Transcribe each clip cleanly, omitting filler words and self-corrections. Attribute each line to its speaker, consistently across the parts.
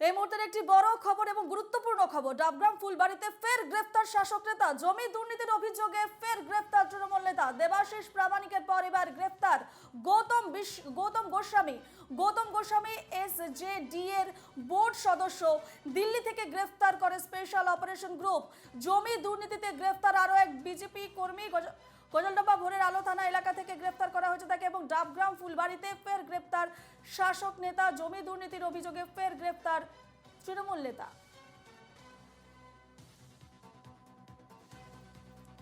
Speaker 1: এই মুহূর্তের একটি বড় খবর এবং গুরুত্বপূর্ণ খবর। ডাবগ্রাম ফুলবাড়িতে ফের গ্রেফতার শাসক নেতা। জমি দুর্নীতির অভিযোগে ফের গ্রেফতার তৃণমূল নেতা দেবাশিস প্রামাণিকের পর এবার গ্রেফতার গৌতম গোস্বামী। গৌতম গোস্বামী এসজেডি এর বোর্ড সদস্য। দিল্লি থেকে গ্রেফতার করে স্পেশাল অপারেশন গ্রুপ। জমি দুর্নীতিতে গ্রেফতার আরও এক বিজেপি কর্মী। গজলডোবা ভোরের আলো থানা এলাকা থেকে গ্রেফতার করা হয়েছে তাকে এবং ডাবগ্রাম ফুলবাড়িতে ফের গ্রেফতার শাসক নেতা। জমি দুর্নীতির অভিযোগে ফের গ্রেফতার তৃণমূল নেতা।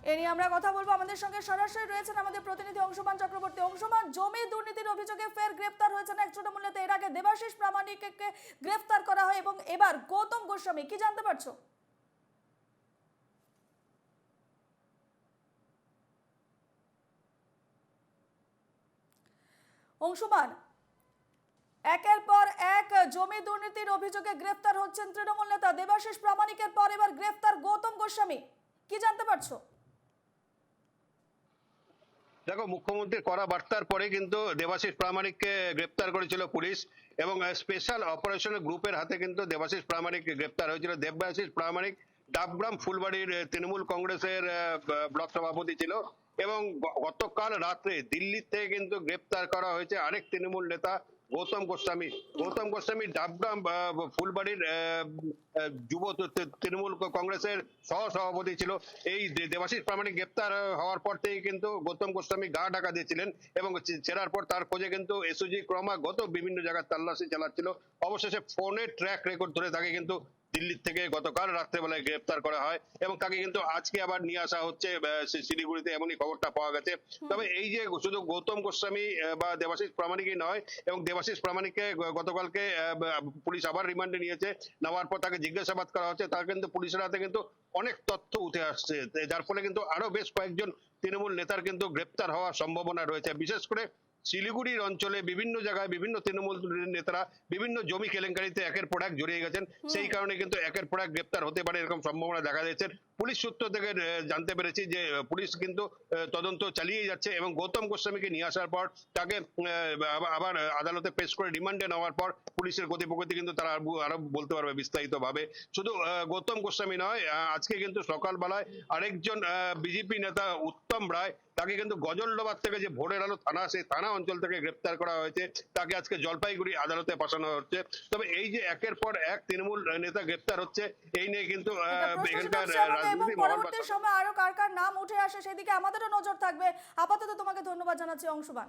Speaker 1: এ নিয়ে আমরা কথা বলবো। আমাদের সঙ্গে সরাসরি রয়েছেন আমাদের প্রতিনিধি অংশুমান চক্রবর্তী। অংশুমান, জমি দুর্নীতির অভিযোগে ফের গ্রেফতার হয়েছেন এক তৃণমূল নেতা। এর আগে দেবাশিস প্রামাণিককে গ্রেফতার করা হয় এবং এবার গৌতম গোস্বামী। কি জানতে পারছো? অংশুমান, একের পর এক জমি দুর্নীতির অভিযোগে গ্রেফতার হচ্ছেন তৃণমূল নেতা দেবাশিস প্রামাণিকের পর এবার গ্রেফতার গৌতম গোস্বামী। কি জানতে পারছো?
Speaker 2: দেখো, মুখ্যমন্ত্রীর কড়া বার্তার পরে কিন্তু দেবাশিস প্রামাণিককে গ্রেপ্তার করেছিল পুলিশ এবং স্পেশাল অপারেশন গ্রুপের হাতে কিন্তু দেবাশিস প্রামাণিক গ্রেপ্তার হয়েছিল। দেবাশিস প্রামাণিক ডাবগ্রাম ফুলবাড়ির তৃণমূল কংগ্রেসের ব্লক সভাপতি ছিল এবং গতকাল রাত্রে দিল্লি থেকে কিন্তু গ্রেপ্তার করা হয়েছে আরেক তৃণমূল নেতা গৌতম গোস্বামী। গৌতম গোস্বামী ডাবগ্রাম ফুলবাড়ির যুব তৃণমূল কংগ্রেসের সহ সভাপতি ছিল। এই দেবাশিস প্রামাণিক গ্রেপ্তার হওয়ার পর থেকে কিন্তু গৌতম গোস্বামী গা ঢাকা দিয়েছিলেন এবং ছেড়ার পর তার খোঁজে কিন্তু এসওজি ক্রমাগত বিভিন্ন জায়গায় তল্লাশি চালাচ্ছিল। অবশেষে ফোনের ট্র্যাক রেকর্ড ধরে তাকে কিন্তু দিল্লি থেকে গতকাল রাত্রেবেলায় গ্রেপ্তার করা হয় এবং তাকে কিন্তু আজকে আবার নিয়ে আসা হচ্ছে শিলিগুড়িতে, এমনই খবরটা পাওয়া গেছে। তবে এই যে শুধু গৌতম গোস্বামী বা দেবাশিস প্রামাণিকই নয়, এবং দেবাশিস প্রামাণিককে গতকালকে পুলিশ আবার রিমান্ডে নিয়েছে। নেওয়ার পর তাকে জিজ্ঞাসাবাদ করা হচ্ছে। তার কিন্তু পুলিশের হাতে কিন্তু অনেক তথ্য উঠে আসছে, যার ফলে কিন্তু আরো বেশ কয়েকজন তৃণমূল নেতার কিন্তু গ্রেপ্তার হওয়ার সম্ভাবনা রয়েছে। বিশেষ করে শিলিগুড়ির অঞ্চলে বিভিন্ন জায়গায় বিভিন্ন তৃণমূল নেতারা বিভিন্ন জমি কেলেঙ্কারিতে একের পর এক জড়িয়ে গেছেন। সেই কারণে কিন্তু একের পর এক গ্রেপ্তার হতে পারে এরকম সম্ভাবনা দেখা যাচ্ছে। পুলিশ সূত্র থেকে জানতে পেরেছি যে পুলিশ কিন্তু তদন্ত চালিয়ে যাচ্ছে এবং গৌতম গোস্বামীকে নিয়ে আসার পর তাকে আবার আদালতে পেশ করে রিমান্ডে নেওয়ার পর পুলিশের গতি প্রগতি কিন্তু তারা আরো বলতে পারবে বিস্তারিত ভাবে। শুধু গৌতম গোস্বামী নয়, আজকে কিন্তু সকালবেলায় আরেকজন বিজেপি নেতা উত্তম রায়, তাকে কিন্তু গজলডোবা থেকে যে ভোরের আলো থানা, সেই থানা অঞ্চল থেকে গ্রেপ্তার করা হয়েছে। তাকে আজকে জলপাইগুড়ি আদালতে পাঠানো হচ্ছে। তবে এই যে একের পর এক তৃণমূল নেতা গ্রেপ্তার হচ্ছে, এই নিয়ে কিন্তু এখানকার রাজনীতি
Speaker 1: পরবর্তী সময় আরো কার কার নাম উঠে আসে সেদিকে আমাদেরও নজর থাকবে। আপাতত তোমাকে ধন্যবাদ জানাচ্ছি অংশুমান।